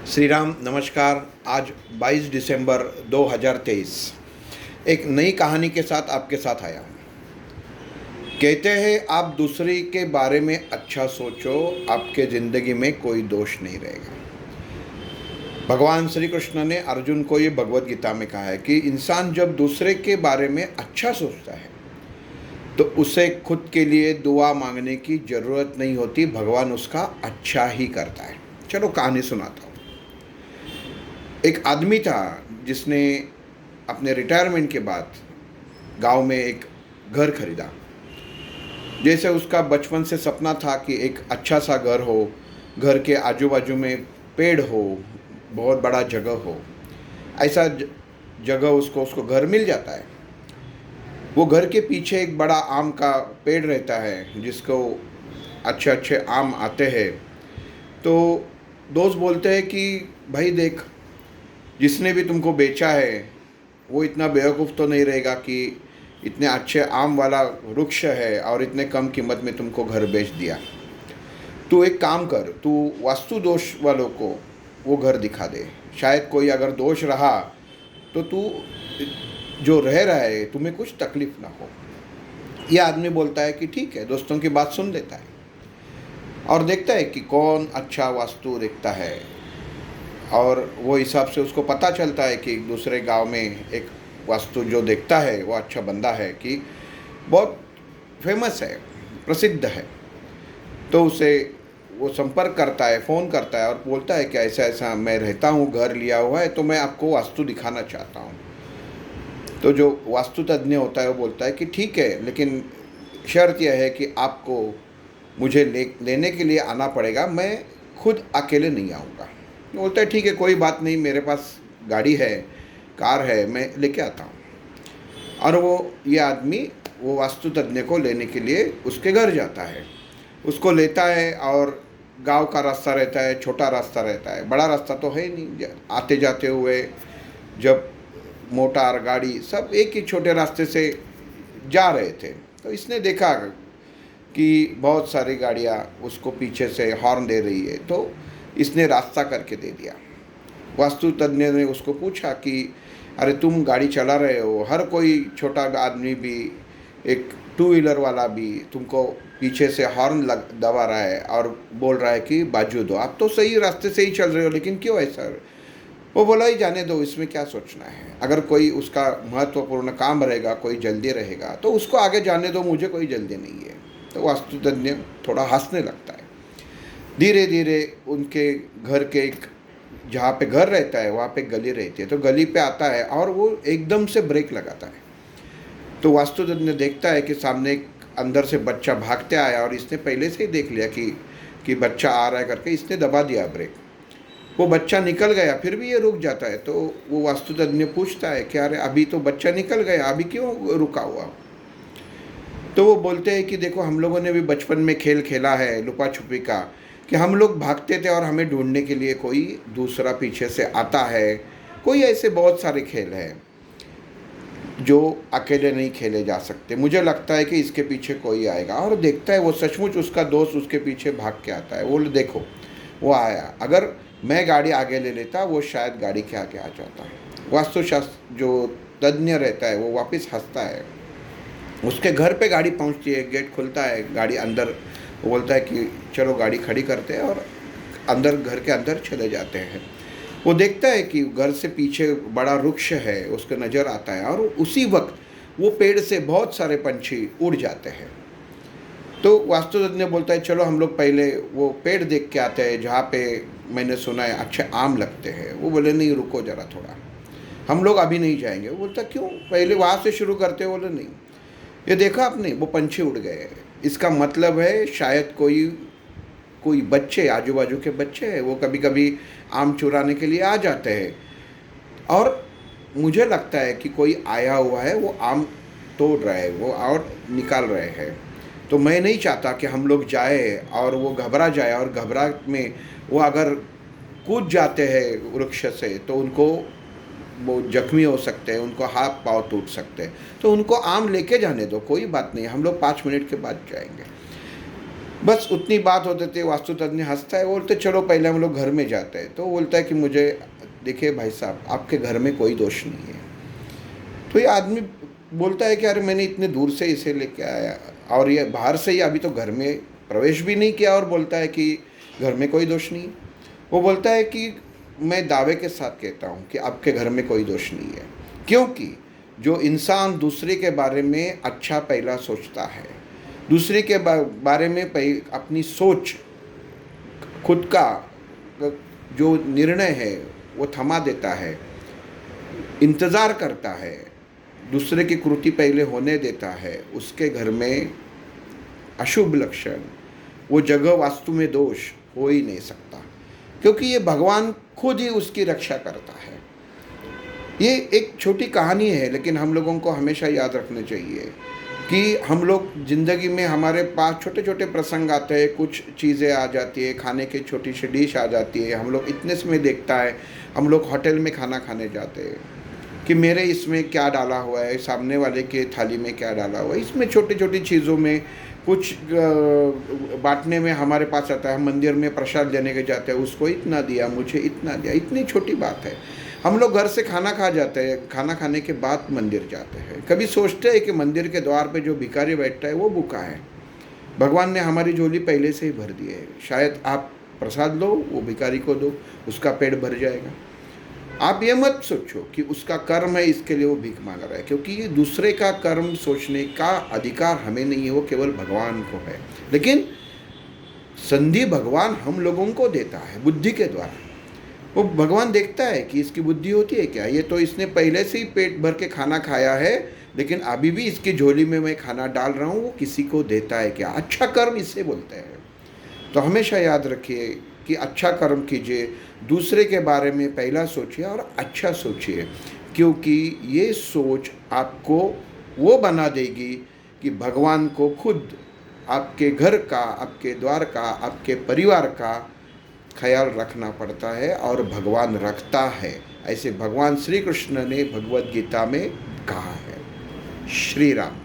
श्री राम नमस्कार। आज 22 दिसंबर 2023 एक नई कहानी के साथ आपके साथ आया हूँ। कहते हैं आप दूसरे के बारे में अच्छा सोचो, आपके ज़िंदगी में कोई दोष नहीं रहेगा। भगवान श्री कृष्ण ने अर्जुन को ये भगवत गीता में कहा है कि इंसान जब दूसरे के बारे में अच्छा सोचता है तो उसे खुद के लिए दुआ मांगने की ज़रूरत नहीं होती, भगवान उसका अच्छा ही करता है। चलो कहानी सुनाता हूँ। एक आदमी था जिसने अपने रिटायरमेंट के बाद गांव में एक घर खरीदा। जैसे उसका बचपन से सपना था कि एक अच्छा सा घर हो, घर के आजू बाजू में पेड़ हो, बहुत बड़ा जगह हो। ऐसा जगह उसको घर मिल जाता है। वो घर के पीछे एक बड़ा आम का पेड़ रहता है जिसको अच्छे अच्छे आम आते हैं। तो दोस्त बोलते हैं कि भाई देख, जिसने भी तुमको बेचा है वो इतना बेवकूफ़ तो नहीं रहेगा कि इतने अच्छे आम वाला वृक्ष है और इतने कम कीमत में तुमको घर बेच दिया। तू एक काम कर, तू वास्तु दोष वालों को वो घर दिखा दे। शायद कोई अगर दोष रहा तो तू जो रह रहा है तुम्हें कुछ तकलीफ ना हो। ये आदमी बोलता है कि ठीक है, दोस्तों की बात सुन लेता है और देखता है कि कौन अच्छा वास्तु देखता है। और वो हिसाब से उसको पता चलता है कि दूसरे गांव में एक वास्तु जो देखता है वो अच्छा बंदा है, कि बहुत फेमस है, प्रसिद्ध है। तो उसे वो संपर्क करता है, फ़ोन करता है और बोलता है कि ऐसा ऐसा मैं रहता हूँ, घर लिया हुआ है, तो मैं आपको वास्तु दिखाना चाहता हूँ। तो जो वास्तु तज्ञ होता है वो बोलता है कि ठीक है, लेकिन शर्त यह है कि आपको मुझे लेने के लिए आना पड़ेगा, मैं खुद अकेले नहीं आऊँगा। बोलता है ठीक है, कोई बात नहीं, मेरे पास गाड़ी है, कार है, मैं लेके आता हूँ। और ये आदमी वो वास्तु तज्ञ को लेने के लिए उसके घर जाता है, उसको लेता है। और गांव का रास्ता रहता है, छोटा रास्ता रहता है, बड़ा रास्ता तो है नहीं। आते जाते हुए जब मोटर गाड़ी सब एक ही छोटे रास्ते से जा रहे थे तो इसने देखा कि बहुत सारी गाड़ियाँ उसको पीछे से हॉर्न दे रही है, तो इसने रास्ता करके दे दिया। वास्तु तज्ञ ने उसको पूछा कि अरे तुम गाड़ी चला रहे हो, हर कोई छोटा आदमी भी, एक टू व्हीलर वाला भी तुमको पीछे से हॉर्न दबा रहा है और बोल रहा है कि बाजू दो, आप तो सही रास्ते से ही चल रहे हो, लेकिन क्यों ऐसा? वो बोला ही जाने दो, इसमें क्या सोचना है। अगर कोई उसका महत्वपूर्ण काम रहेगा, कोई जल्दी रहेगा तो उसको आगे जाने दो, मुझे कोई जल्दी नहीं है। तो वास्तु तज्ञ थोड़ा हंसने लगता है। धीरे धीरे उनके घर के जहाँ पे घर रहता है वहाँ पे गली रहती है, तो गली पे आता है और वो एकदम से ब्रेक लगाता है। तो वास्तुतज्ञ देखता है कि सामने एक अंदर से बच्चा भागते आया और इसने पहले से ही देख लिया कि बच्चा आ रहा है करके इसने दबा दिया ब्रेक। वो बच्चा निकल गया, फिर भी ये रुक जाता है। तो वो वास्तुतज्ञ पूछता है कि अरे अभी तो बच्चा निकल गया, अभी क्यों रुका हुआ? तो वो बोलते हैं कि देखो, हम लोगों ने भी बचपन में खेल खेला है लुपा छुपी का, कि हम लोग भागते थे और हमें ढूंढने के लिए कोई दूसरा पीछे से आता है। कोई ऐसे बहुत सारे खेल हैं जो अकेले नहीं खेले जा सकते। मुझे लगता है कि इसके पीछे कोई आएगा। और देखता है वो सचमुच उसका दोस्त उसके पीछे भाग के आता है। वो देखो, वो आया, अगर मैं गाड़ी आगे ले लेता वो शायद गाड़ी के आगे आ जाता। वास्तुशास्त्र जो तज्ञ रहता है वो वापस हंसता है। उसके घर पे गाड़ी पहुंचती है, गेट खुलता है, गाड़ी अंदर, वो बोलता है कि चलो गाड़ी खड़ी करते हैं और अंदर, घर के अंदर चले जाते हैं। वो देखता है कि घर से पीछे बड़ा वृक्ष है, उसको नज़र आता है और उसी वक्त वो पेड़ से बहुत सारे पंछी उड़ जाते हैं। तो वास्तुतज्ञ बोलता है चलो हम लोग पहले वो पेड़ देख के आते हैं जहाँ पे मैंने सुना है अच्छे आम लगते हैं। वो बोले नहीं, रुको ज़रा थोड़ा, हम लोग अभी नहीं जाएंगे। वो बोलता क्यों, पहले वहाँ से शुरू करते हैं। बोले नहीं, ये देखा आपने, वो पंछी उड़ गए, इसका मतलब है शायद कोई बच्चे, आजू बाजू के बच्चे हैं, वो कभी कभी आम चुराने के लिए आ जाते हैं और मुझे लगता है कि कोई आया हुआ है, वो आम तोड़ रहा है, वो और निकाल रहे हैं। तो मैं नहीं चाहता कि हम लोग जाए और वो घबरा जाए, और घबराहट में वो अगर कूद जाते हैं वृक्ष से तो उनको वो जख्मी हो सकते हैं, उनको हाथ पाँव टूट सकते हैं। तो उनको आम लेके जाने दो, कोई बात नहीं, हम लोग 5 मिनट के बाद जाएंगे। बस उतनी बात होते थे। वास्तु तज्ञ हंसता है, बोलते चलो पहले हम लोग घर में जाते हैं। तो बोलता है कि मुझे देखिए भाई साहब, आपके घर में कोई दोष नहीं है। तो ये आदमी बोलता है कि अरे मैंने इतने दूर से इसे लेके आया और ये बाहर से ही अभी तो घर में प्रवेश भी नहीं किया और बोलता है कि घर में कोई दोष नहीं। वो बोलता है कि मैं दावे के साथ कहता हूँ कि आपके घर में कोई दोष नहीं है, क्योंकि जो इंसान दूसरे के बारे में अच्छा पहला सोचता है, दूसरे के बारे में अपनी सोच, खुद का जो निर्णय है वो थमा देता है, इंतज़ार करता है, दूसरे की कृति पहले होने देता है, उसके घर में अशुभ लक्षण, वो जगह वास्तु में दोष हो ही नहीं सकता, क्योंकि ये भगवान खुद ही उसकी रक्षा करता है। ये एक छोटी कहानी है, लेकिन हम लोगों को हमेशा याद रखना चाहिए कि हम लोग ज़िंदगी में हमारे पास छोटे छोटे प्रसंग आते हैं, कुछ चीज़ें आ जाती है, खाने की छोटी सी डिश आ जाती है, हम लोग इतने समय देखता है, हम लोग होटल में खाना खाने जाते हैं कि मेरे इसमें क्या डाला हुआ है, सामने वाले के थाली में क्या डाला हुआ है। इसमें छोटी छोटी चीज़ों में कुछ बांटने में हमारे पास आता है, मंदिर में प्रसाद लेने के जाते हैं, उसको इतना दिया, मुझे इतना दिया, इतनी छोटी बात है। हम लोग घर से खाना खा जाते हैं, खाना खाने के बाद मंदिर जाते हैं, कभी सोचते हैं कि मंदिर के द्वार पे जो भिखारी बैठता है वो भूखा है, भगवान ने हमारी झोली पहले से ही भर दी है, शायद आप प्रसाद लो, वो भिखारी को दो, उसका पेट भर जाएगा। आप ये मत सोचो कि उसका कर्म है इसके लिए वो भीख मांग रहा है, क्योंकि ये दूसरे का कर्म सोचने का अधिकार हमें नहीं है, वो केवल भगवान को है। लेकिन संधि भगवान हम लोगों को देता है बुद्धि के द्वारा। वो भगवान देखता है कि इसकी बुद्धि होती है क्या, ये तो इसने पहले से ही पेट भर के खाना खाया है, लेकिन अभी भी इसकी झोली में मैं खाना डाल रहा हूँ, वो किसी को देता है क्या। अच्छा कर्म इसे बोलते हैं। तो हमेशा याद रखिए कि अच्छा कर्म कीजिए, दूसरे के बारे में पहला सोचिए और अच्छा सोचिए, क्योंकि ये सोच आपको वो बना देगी कि भगवान को खुद आपके घर का, आपके द्वार का, आपके परिवार का ख्याल रखना पड़ता है, और भगवान रखता है। ऐसे भगवान श्री कृष्ण ने भगवद गीता में कहा है। श्री राम।